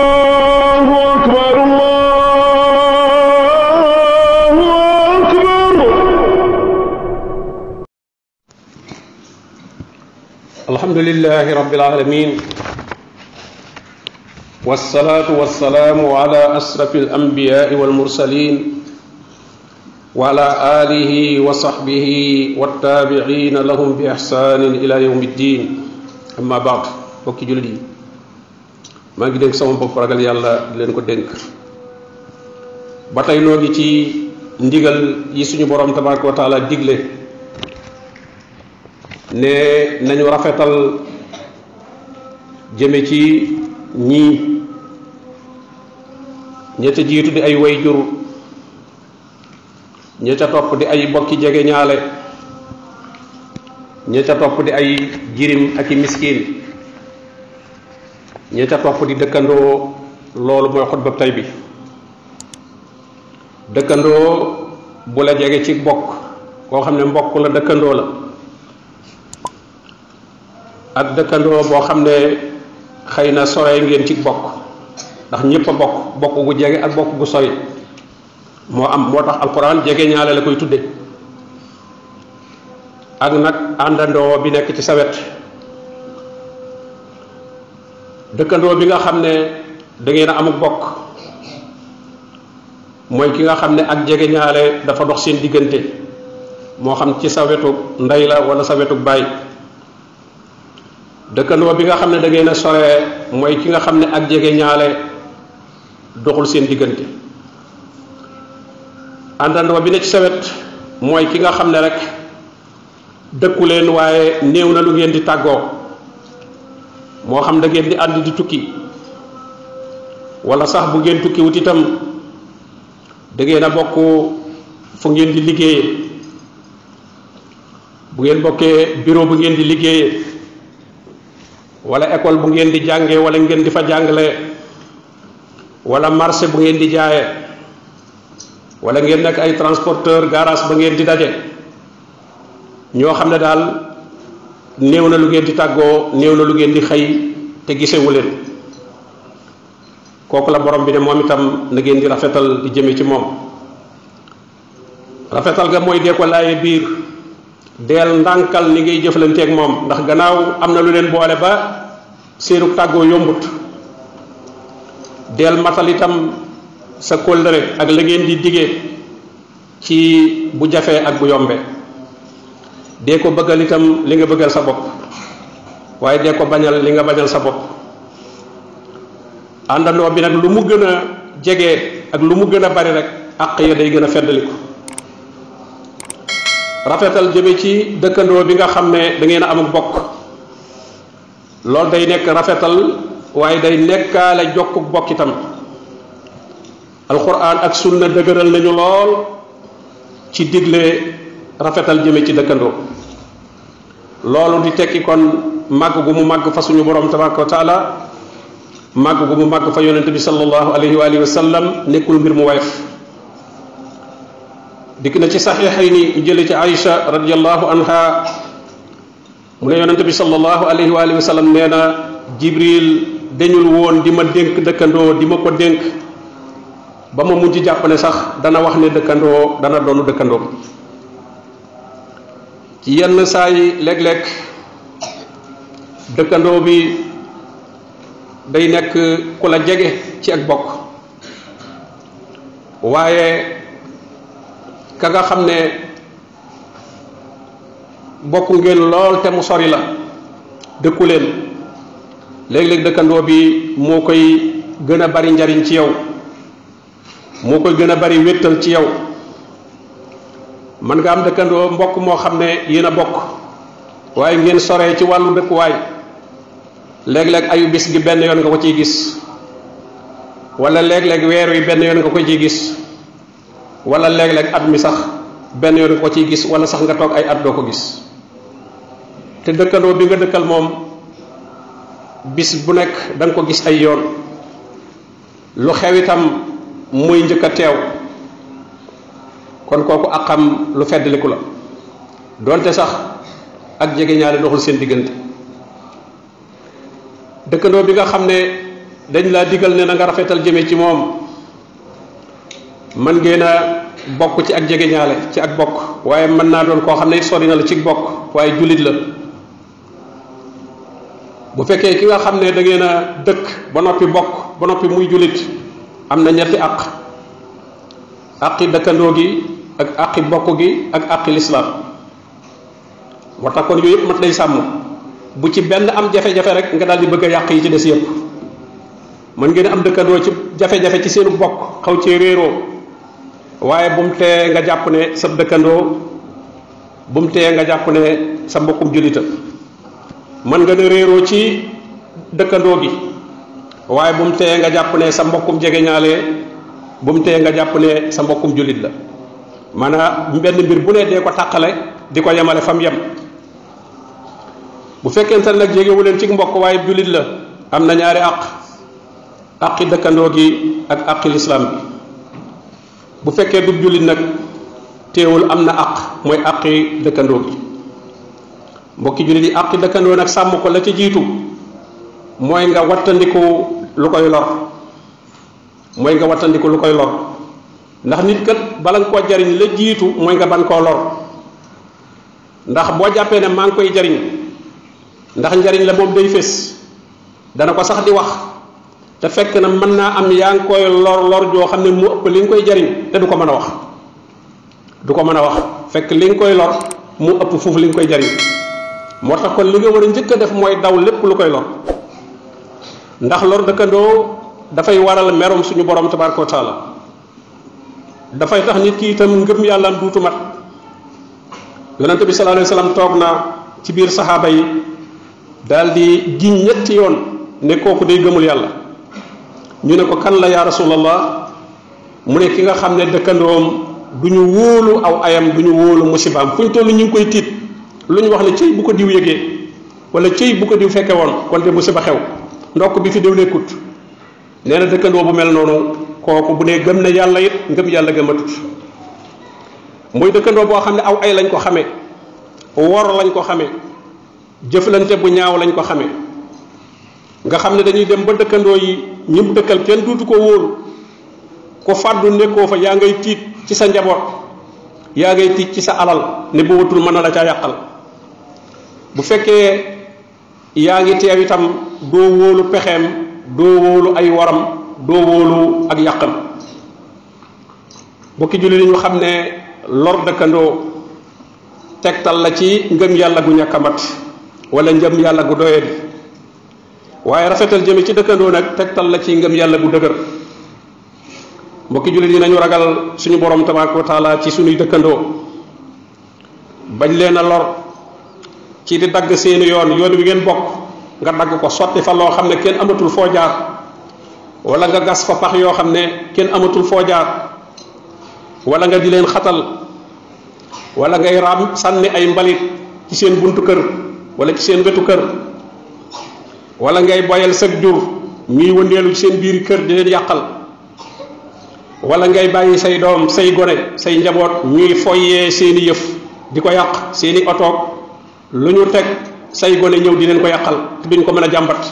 Allahu akbar, Allahu akbar. Alhamdulillahi rabbil alamin. Wassalatu wassalamu ala asrafil anbiya'i wal mursalin wa ala alihi wa sahbihi wattabi'ina lahum bi ihsanin ila yawmiddin. Amma ba'd, bokki jullit yi, maa ngi dénk sama bopp ragal yàlla di leen ko dénk. ba tey noo ngi ci ndigal yi suñu borom tabaraka wa taala digle ne nañu rafetal jëme ci ñii ña ca jiitu di ay wayjur, ña ca topp di ay bokki jege ñaale, ña ca topp di ay jirim ak i miskin, ña ca topp di dëkkandoo. loolu mooy xutba tey bi. dëkkandoo bu la jege ci bokk, koo xam ne mbokk la dëkkandoo la, ak dëkkandoo boo xam ne xëy na sore ngeen ci bokk, ndax ñëpp a bokk, bokk gu jege ak bokk gu sori moo am. moo tax alquran jege ñaale la koy tudde. ak nag àndandoo bi nekk ci sa wet. dëkkandoo bi nga xam ne da ngeen a amuk bokk mooy ki nga xam ne ak jege ñaale dafa dox seen diggante, moo xam ci sa wetu ndey la wala sa wetu baay. dëkkandoo bi nga xam ne da ngeen a sore mooy ki nga xam ne ak jege ñaale doxul seen diggante. àndandoo bi ne ci sa wet mooy ki nga xam ne rek dëkku leen waaye néew na lu ngeen di tàggoo, moo xam da ngeen di ànd di tukki, wala sax bu ngeen tukki wut itam da ngeen a bokk fu ngeen di liggéeyee. bu ngeen bokkee bureau bu ngeen di liggéeyee, wala école bu ngeen di jàngee wala ngeen di fa jàngale, wala marché bu ngeen di jaaye, wala ngeen nekk ay transporteur garage ba ngeen di daje, ñoo xam ne daal néew na lu ngeen di tàggoo, néew na lu ngeen di xëy te gisewu leen. kooku la borom bi ne moom itam na ngeen di rafetal di jëme ci moom. rafetal ga mooy dee ko laaye biir, deel ndànkal ni ngay jëflanteeg moom, ndax gannaaw am na lu leen boole ba seenu tàggoo yombut. deel matal itam sa kóllëre ak la ngeen di digee ci bu jafee ak bu yombe. dee ko bëggal itam li nga bëggal sa bopp, waaye dee ko bañal li nga bañal sa bopp. àndandoo bi nag lu mu gën a jege ak lu mu gën a bari rek àq ya day gën a feddaliku. rafetal jëme ci dëkkandoo bi nga xam ne da ngeen a am bokk, loolu day nekk rafetal, waaye day nekkaale jokkuk bokk itam. alquran ak sunna dëgëral nañu lool ci digle rafetal jëme ci dëkkandoo. loolu di tekki kon màgg gu mu màgg fa suñu borom tabaraka wa taala, màgg gu mu màgg fa yonente bi sallallahu alayhi wa alihi wa sallam nekkul mbir mu woyof. dikk na ci saxiixayni ñu jële ci Aïcha radiyallahu anha mu ne yonente bi sallallahu alayhi wa alihi wa sallam nee na Jibril dañul woon di ma dénk dëkkandoo, di ma ko dénk ba ma mujj jàpp ne sax dana wax ne dëkkandoo dana doonu dëkkandoo. ci yenn saa yi léeg-léeg dëkkandoo bi day nekk ku la jege ci ak bokk, waaye ka nga xam ne bokku ngeen lool te mu sori la, dëkku leen, léeg-léeg dëkkandoo bi moo koy gën a bari njariñ ci yow, moo koy gën a bari wéttal ci yow. man nga am dëkkandoo mbokk moo xam ne yéen a bokk, waaye ngeen soree ci wàllu dëkkuwaay. léeg-léeg ayu bis gi benn yoon nga ko ciy gis, wala léeg-léeg weer wi benn yoon nga ko ciy gis, wala léeg-léeg at mi sax benn yoon nga ko ciy gis, wala sax nga toog ay at doo ko gis. te dëkkandoo bi nga dëkkal moom bis bu nekk da nga ko gis ay yoon, lu xew itam muy njëkk a teew. kon kooku akam lu feddliku la, donte sax ak jege ñaale doxul seen diggante. dëkkandoo bi nga xam ne dañ laa digal ne na nga rafetal jëme ci moom man ngeen a bokk ci ak jegeñaale ci ak bokk waaye mën naa doon koo xam ne sori na la ci bokk waaye jullit la bu fekkee ki nga xam ne da ngeen a dëkk ba noppi bokk ba noppi muy jullit am na ñetti aqi dëkkandoo gi ak aqi bokk gi ak aqi lislaam moo tax kon yooyu yëpp mat lay sàmm bu ci benn am jafe-jafe rek nga daal di bëgg a yàq yi ci des yëpp mën ngeen am dëkkandoo ci jafe-jafe ci seenu bokk xaw cee réeroo waaye bu mu tee nga jàpp ne sa dëkkandoo bu mu tee nga jàpp ne sa mbokkum julita mën nga ne réeroo ci dëkkandoo gi waaye bu mu tee nga jàpp ne sa mbokkum jegeñaale bu mu tee nga jàpp ne sa mbokkum julit la maanaam benn mbir bu ne dee ko tàqale di ko yemale fam yem bu fekkente ne nag jegewu leen ci mbokk waaye julit la am na ñaari aqi dëkkandoo gi ak aqi lislaam bi bu fekkee du julit nag teewul am na mooy aqi dëkkandoo gi mbokki julit yi aqi dëkkandoo nag sàmm ko la ci jiitu mooy nga wattandiku lu koy lor ndax nit kat bala nga koo jariñ la jiitu mooy nga ban koo lor ndax boo jàppee ne maa ngi koy jariñ ndax njariñ la moom day fés dana ko sax di wax te fekk na mën naa am yaa ngi koy lor joo xam ne mu ëpp li nga koy jariñ te du ko mën a wax fekk li nga koy lor mu ëpp foofu li nga koy jariñ moo tax kon li nga war a njëkk a def mooy daw lépp lu koy lor ndax lor dëkkandoo dafay waral merom suñu borom tabaraka wa taala dafay tax nit ki itam ngëm yàllaam duutu mat yonente bi sallallahu alayhi wasallam toog na ci biir saxaaba yi daal di giñ ñetti yoon ne kooku day gëmul yàlla ñu ne ko kan la ya rasulallah mu ne ki nga xam ne dëkkandoom du ñu wóolu aw ayam du ñu wóolu musibaam fu ñu toll ñu ngi koy tiit lu ñu wax ne cëy bu ko diw yëgee wala cëy bu ko diw fekke woon kon de musiba xew ndokk bi fi diw nekkut nee na dëkkandoo bu mel noonu kooku bu dee gëm na yàlla it ngëm yàlla gëmatut muy dëkkandoo boo xam ne aw ay lañ ko xamee wor lañ ko xamee jëflante bu ñaaw lañ ko xamee nga xam ne dañuy dem ba dëkkandoo yi ñi mu dëkkal kenn duutu ko wóolu ko fàddu nekkoo fa yaa ngay tiit ci sa njaboot yaa ngay tiit ci sa alal ne bu watul mën na la caa yàqal bu fekkee yaa ngi teew itam doo wóolu pexeem doo wóolu ay waram doo wóolu ak yàqam bokki julli ñu xam ne lor dëkkandoo tegtal la ci ngëm yàlla gu ñàkk a mat wala ngëm yàlla gu doyee waaye rafetal jëme ci dëkkandoo nag tegtal la ci ngëm yàlla gu dëgër mbokki jullit yi nañu ragal suñu borom tabaraka wa taala ci suñuy dëkkandoo bañ leen a lor ci di dagg seeni yoon wi ngeen bokk nga dagg ko sotti fa loo xam ne kenn amatul foo jaar wala nga gas fa pax yoo xam ne kenn amatul foo jaar wala nga di leen xatal wala ngay raam sànni ay mbalit ci seen buntu kër wala ci seen wetu kër wala ngay boyal sag jur ñuy wëndeelu ci seen biir kër di leen yàqal wala ngay bàyyi say doom say gone say njaboot ñuy foyee seeni yëf di ko yàq seeni otoog lu ñu teg say gone ñëw di leen ko yàqal te duñ ko mën a jàmbat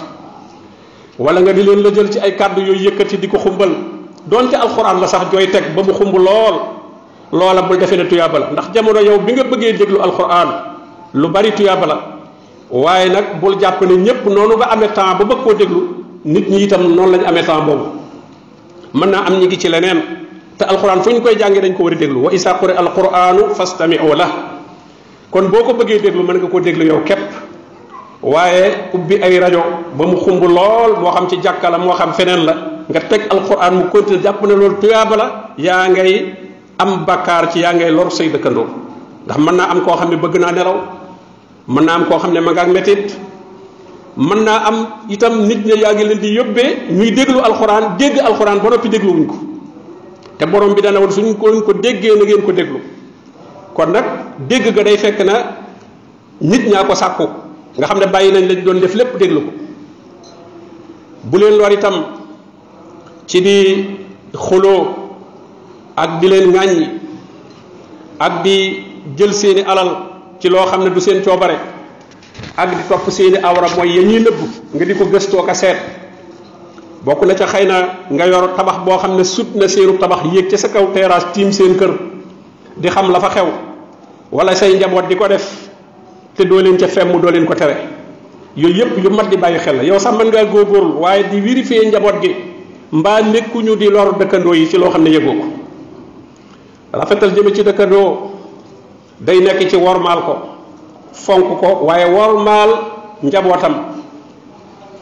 wala nga di leen la jël ci ay kàddu yooyu yëkkati di ko xumbal donte alxuraan la sax jooy teg ba mu xumb lool loola bul defee ne tuyaaba la ndax jamono yow bi nga bëggee déglu alxuraan lu bari tuyaaba la waaye nag bul jàpp ne ñépp noonu nga amee temps ba bëgg koo déglu nit ñi itam noonu lañu amee temps boobu mën naa am ñi ngi ci leneen te alxuraan fu ñu koy jàngee dañ ko war a déglu wa isa quri alquranu fastami'u la kon boo ko bëggee déglu mën nga koo déglu yow képp waaye ubbi ay rajo ba mu xumb lool moo xam ci jàkka la moo xam feneen la nga teg alquran mu continuer jàpp ne loolu tuyaaba la yaa ngay am bakkaar ci yaa ngay lor say dëkkandoo ndax mën naa am koo xam ne bëgg naa nelaw mën naa am koo xam ne ma nga ak métit mën naa am itam nit ñi yaa ngi leen di yóbbee ñuy déglu alquran dégg alquran ba noppi dégluwuñ ko te borom bi dana woon suñ ko déggee na ngeen ko déglu kon nag dégg ga day fekk na nit ñaa ko sàkku nga xam ne bàyyi nañ lañ doon def lépp déglu ko bu leen lor itam ci di xuloo ak di leen ŋàññi ak di jël seeni alal ci loo xam ne du seen coobare ak di topp seeni awra mooy ya ñuy nëbb nga di ko gëstoo ka seet bokk na ca xëy na nga yor tabax boo xam ne sut na seenu tabax yéeg ca sa kaw terrasse tiim seen kër di xam la fa xew wala say njaboot di ko def te doo leen ca femm doo leen ko tere yooyu yëpp yu mat di bàyyi xel la yow sax mën ngaa góorgóorlu waaye di vérifier njaboot gi mbaa nekkuñu di lor dëkkandoo yi ci loo xam ne yëgoo ko rafetal jëme ci dëkkandoo day nekk ci wormaal ko fonk ko waaye wormaal njabootam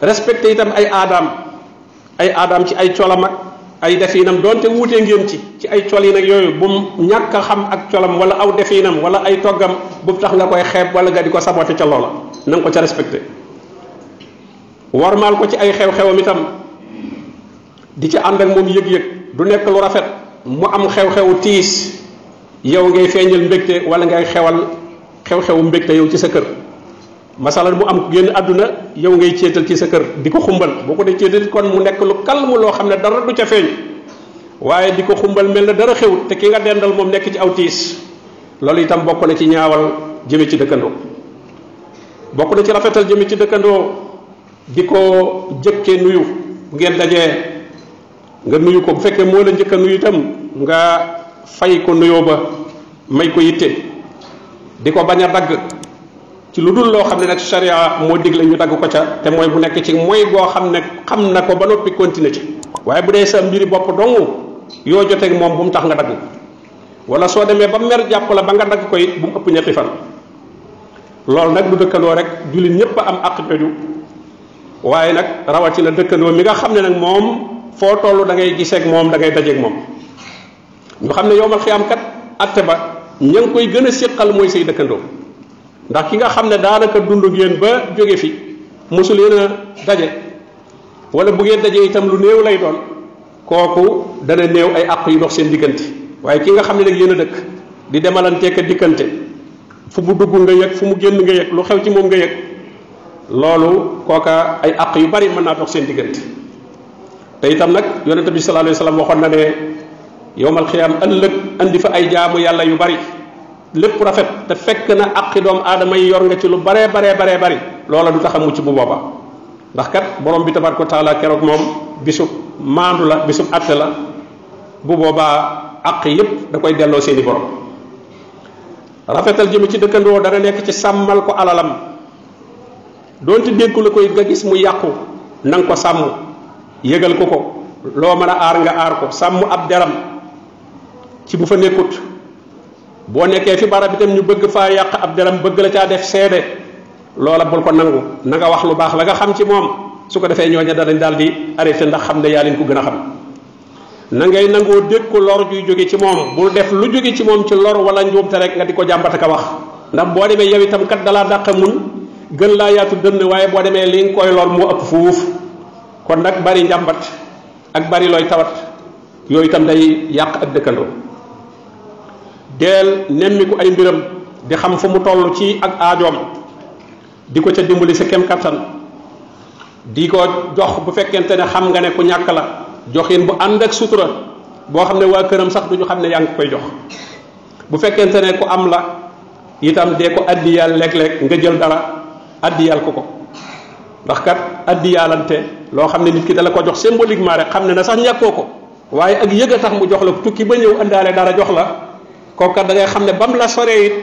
respecté itam ay aadaam ci ay colam ak ay definam donte wuute ngeen ci ay col yi nag yooyu bu mu ñàkk a xam ak colam wala aw definam wala ay toggam bu tax nga koy xeeb wala nga di ko saboté ca loola na nga ko ca respecté wormaal ko ci ay xew-xewam itam di ci ànd ak moom yëg-yëg du nekk lu rafet mu am xew-xewu tiis yow ngay feeñal mbégte wala ngay xew-xewu mbégte yow ci sa kër masalan mu am génn àdduna yow ngay céetal ci sa kër di ko xumbal boo ko dee céetal kon mu nekk lu calme loo xam ne dara du ca feeñ waaye di ko xumbal mel na dara xewut te ki nga dendal moom nekk ci aw tiis loolu itam bokk na ci ñaawal jëme ci dëkkandoo bokk na ci rafetal jëme ci dëkkandoo di ko jëkkee nuyu bu ngeen dajee nga nuyu ko bu fekkee moo la njëkk a nuyu itam nga fay ko nuyoo ba may ko yitte di ko bañ a dagg ci lu dul loo xam ne nag sharia moo digle ñu dagg ko ca te mooy bu nekk ci mooy goo xam ne xam na ko ba noppi continuer ci waaye bu dee sa mbiri bopp dong yoo joteeg moom bu mu tax nga dagg wala soo demee ba mer jàpp la ba nga dagg ko it bu mu ëpp ñetti fan loolu nag du dëkkandoo rek jullit ñëpp am àq jooju waaye nag rawatina dëkkandoo mi nga xam ne nag moom foo toll da ngay giseeg moom da ngay dajeeg moom ñu xam ne yowmal xiyaam kat atte ba ña ngi koy gën a séqal mooy say dëkkandoo ndax ki nga xam ne daanaka dund ngeen ba jóge fi mosu leen a daje wala bu ngeen daje itam lu néew lay doon kooku dana néew ay àq yu dox seen diggante waaye ki nga xam ne nag yéen a dëkk di demalanteeka dikkante fu mu dugg nga yëg fu mu génn nga yëg lu xew ci moom nga yëg loolu kooka ay àq yu bari mën naa dox seen diggante te itam nag yonente bi sallallahu alayhi wasallam waxoon na ne yowmal xiyaam ëllëg andi fa ay jaamu yàlla yu bari lépp rafet te fekk na àqi doomu aadama yi yor nga ci lu baree bari loola du tax a mucc bu booba ndax kat borom bi tabaraka wa taala keroog moom bisub maandu la bisub atte la bu boobaa àq yépp da koy delloo seeni borom rafetal jëme ci dëkkandoo dana nekk ci sàmmal ko alalam doonte dénku la koy nga gis mu yàqu na nga ko sàmm yëgal ko loo mën a aar nga aar ko sàmm ab deram ci bu fa nekkut boo nekkee fi barab itam ñu bëgg faa yàq ab deram bëgg la caa def seede loola bul ko nangu na nga wax lu baax la nga xam ci moom su ko defee ñooña danañ daal di arrêté ndax xam ne yaa leen ko gën a xam na ngay nangoo dégg ko lor juy jóge ci moom bul def lu jóge ci moom ci lor wala njuumte rek nga di ko jàmbat ka wax ndax boo demee yow itam kat dalaa dàq muñ gën laa yaatu dënn waaye boo demee li nga koy lor moo ëpp fuuf kon nag bari njàmbat ak bari looy tawat yooyu itam day yàq ak dëkkandoo deel nemmiku ay mbiram di xam fu mu toll ci ak aajoom di ko ca dimbali sa kem kattan di ko jox bu fekkente ne xam nga ne ku ñàkk la joxin bu ànd ak sutura boo xam ne waa këram sax duñu xam ne yaa ngi koy jox bu fekkente ne ku am la itam dee ko addiyal léeg-léeg nga jël dara addiyal ko ndax kat addiyalante loo xam ne nit ki dala ko jox symboliquement rek xam ne na sax ñàkkoo ko waaye ak yëg a tax mu jox la tukki ba ñëw àndaale dara jox la kooka da ngay xam ne bam la soree it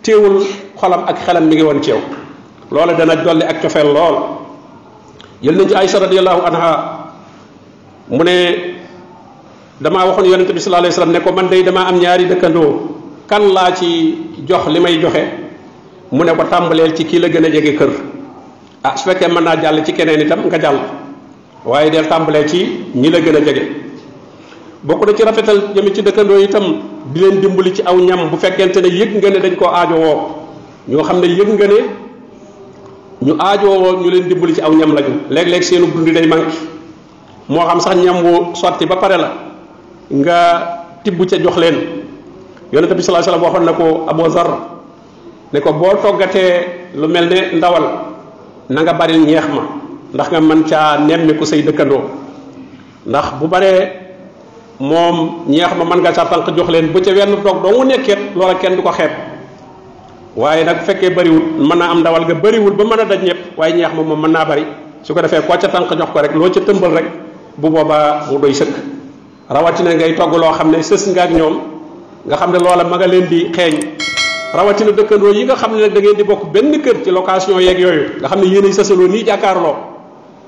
téewul xolam ak xelam mi ngi woon ci yow loola dana dolli ak cofeel lool yël nañ ci Aïcha radiyallahu anha mu ne damaa waxoon yonente bi sallallahu alayhi wasallam ne ko man day damaa am ñaari dëkkandoo kan laa ci jox li may joxe mu ne ko tàmbaleel ci kii la gën a jege kër ah su fekkee mën naa jàll ci keneen itam nga jàll waaye del tàmbalee ci ñi la gën a jege bokk na ci rafetal jëme ci dëkkandoo itam di leen dimbali ci aw ñam bu fekkente ne yëg nga ne dañ koo aajowoo ñoo xam ne yëg nga ne ñu aajowoo ñu leen dimbali ci aw ñam lañu léeg-léeg seenu dund day manqué moo xam sax ñam wu sotti ba pare la nga tibb ca jox leen yonente bi sallallahu alayhi wasallam waxoon na ko Abu Zar ne ko boo toggatee lu mel ne ndawal na nga bari ñeex ma ndax nga mën caa nemmiku say dëkkandoo ndax bu baree moom ñeex ma mën nga caa tànk jox leen bu ca wenn toog doo mu nekkeet loola kenn du ko xeeb waaye nag fekkee bëriwul mën naa am ndawal nga bëriwul ba mën a daj ñëpp waaye ñeex moom mën naa bëri su ko defee koo ca tànk jox ko rek loo ca tëmbal rek bu boobaa mu doy sëkk rawatina ngay togg loo xam ne sës nga ak ñoom nga xam ne loola ma nga leen di xeeñ rawatina dëkkandoo yi nga xam ne nag da ngeen di bokk benn kër ci location yeeg yooyu nga xam ne yéenay sësaloo nii jàkkaarloo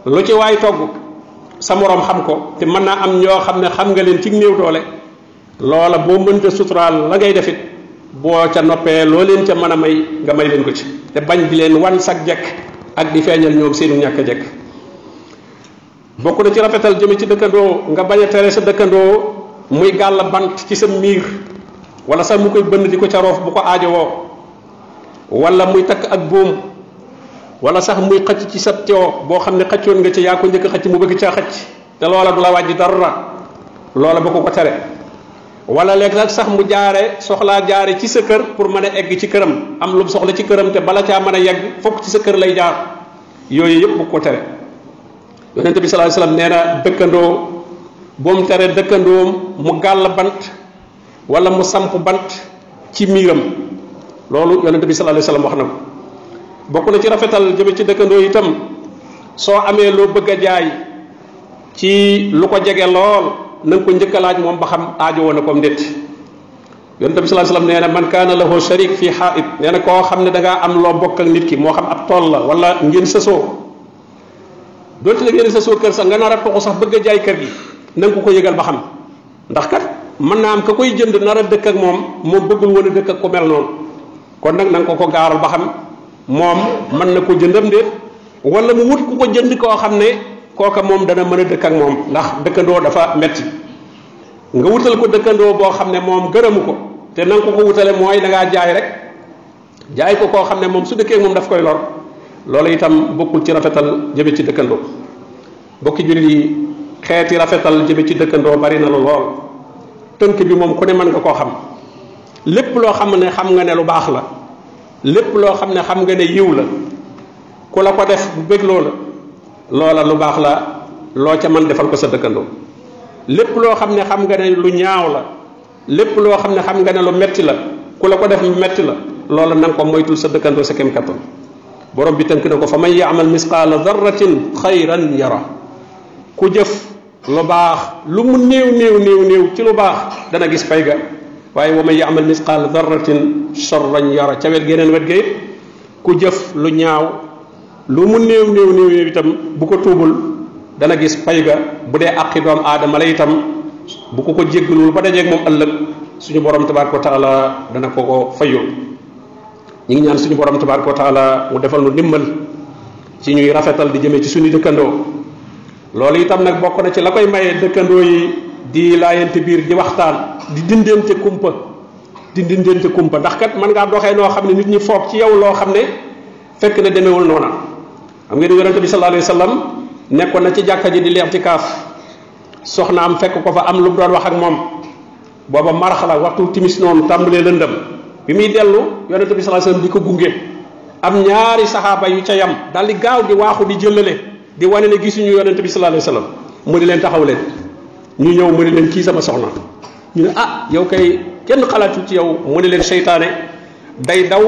lu ci waay togg sa morom xam ko te mën naa am ñoo xam ne xam nga leen ci néew doole loola boo mënta suturaal la ngay defit boo ca noppee loo leen ca mën a may nga may leen ko ci te bañ di leen wan sag jekk ak di feeñal ñoom seenu ñàkk a jekk bokk na ci rafetal jëme ci dëkkandoo nga bañ a tere sa dëkkandoo muy gàll bant ci sa miir wala sax mu koy bënn di ko ca roof bu ko aajowoo wala muy takk ak buum wala sax muy xëcc ci sa teewoo boo xam ne xëccoon nga ci yaa ko njëkk xëcc mu bëgg caa xëcc te loola du la wàjji dara loola ba ko tere wala léegi nag sax mu jaare soxlaa jaare ci sa kër pour mën a egg ci këram am lu soxla ci këram te bala caa mën a yegg fokk ci sa kër lay jaar yooyu yëpp bu ko tere yonente bi sallallahu alayhi wasallam nee na dëkkandoo bu mu tere dëkkandoom mu gàll bant wala mu samp bant ci miiram loolu yonente bi sallallahu alayhi wasallam wax na ko bokk na ci rafetal jëme ci dëkkandoo itam soo amee loo bëgg a jaay ci lu ko jege lool na nga ko njëkk a laaj moom ba xam aajo woon na ko ndét yonente bi sallallahu alayhi wasallam nee na man kaana lahu sharik fi haa'it nee na koo xam ne da ngaa am loo bokk ak nit ki moo xam ab tool la wala ngeen sësoo doonte la ngeen sësoo kër sax nga nar a toxu sax bëgg a jaay kër gi na nga ko yëgal ba xam ndax kat mën naa am ka koy jënd nar a dëkk ak moom bëggul woon a dëkk ak ku mel noonu kon nag na nga ko gaaral ba xam moom mën na ko jëndam déet wala mu wut ku ko jënd koo xam ne kooka moom dana mën a dëkk ak moom ndax dëkkandoo dafa metti nga wutal ko dëkkandoo boo xam ne moom gërëmu ko te na nga ko wutale mooy da ngaa jaay rek jaay ko koo xam ne moom su dëkkee moom daf koy lor loolu itam bokkul ci rafetal jëme ci dëkkandoo bokki jullit yi xeeti rafetal jëme ci dëkkandoo bari na lu lool tënk bi moom ku ne mën nga koo xam lépp loo xam ne xam nga ne lu baax la lépp loo xam ne xam nga ne yiw la ku la ko def bu bégloo la loola lu baax la loo ca mën defal ko sa dëkkandoo lépp loo xam ne xam nga ne lu ñaaw la lépp loo xam ne xam nga ne lu metti la ku la ko def mu metti la loola na nga ko moytul sa dëkkandoo sa kem kattan borom bi tënk na ko fa man yaamal misqaala darratin xayran yara ku jëf lu baax lu mu néew ci lu baax dana gis pay ga waaye wa man yaamal misqaala darratin sharran yara ca wet geneen wet ga it ku jëf lu ñaaw lu mu néew itam bu ko tuubul dana gis pay ga bu dee àqi doom aadama la itam bu ko jéggalul ba dajeeg moom ëllëg suñu borom tabaraka wa taala dana ko fayul ñi ngi ñaan suñu borom tabaraka wa taala mu defal nu ndimbal ci ñuy rafetal di jëme ci suñu dëkkandoo loolu itam nag bokk na ci la koy maye dëkkandoo yi di laayante biir di waxtaan di dindente kumpa ndax kat mën ngaa doxee noo xam ne nit ñi foog ci yow loo xam ne fekk na demewul noona xam ngeen yonente bi sallallahu alayhi wasallam nekkoon na ci jàkka ji di li'tikaaf soxnaam fekk ko fa am lu mu doon wax ak moom booba marax la waxtu timis noonu tàmbalee lëndëm bi muy dellu yonente bi sallallahu alayhi wasallam di ko gunge am ñaari saxaaba yu ca yam daal di gaaw di waaxu di jëlale di wane ne gisuñu yonente bi sallallahu alayhi wasallam mu di leen taxaw leen ñu ñëw mu di leen kii sama soxna ñu ne ah yow kay kenn xalaatu ci yow mu di leen seytaane day daw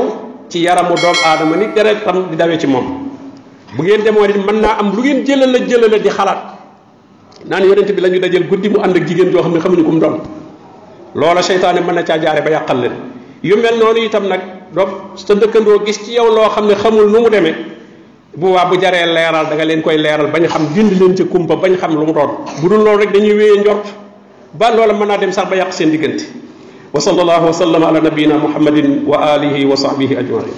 ci yaramu doomu aadama ni deret tam di dawee ci moom bu ngeen demoo it mën naa am lu ngeen jëlale di xalaat naan yonente bi la ñu dajal guddi mu ànd ak jigéen joo xam ne xamuñu ko mu doon loola seytaane mën na caa jaare ba yàqal leen yu mel noonu itam nag donc sa dëkkandoo gis ci yow loo xam ne xamul nu mu demee bu waa bu jaree leeral da nga leen koy leeral bañ xam dindi leen ca kumpa bañ xam lu mu doon bu dul loolu rek dañuy wéyee njort ba loola mën naa dem sax ba yàq seen diggante wa sallallahu wa sallama ala nabiyina muhammadin wa alihi wa sahbihi ajmain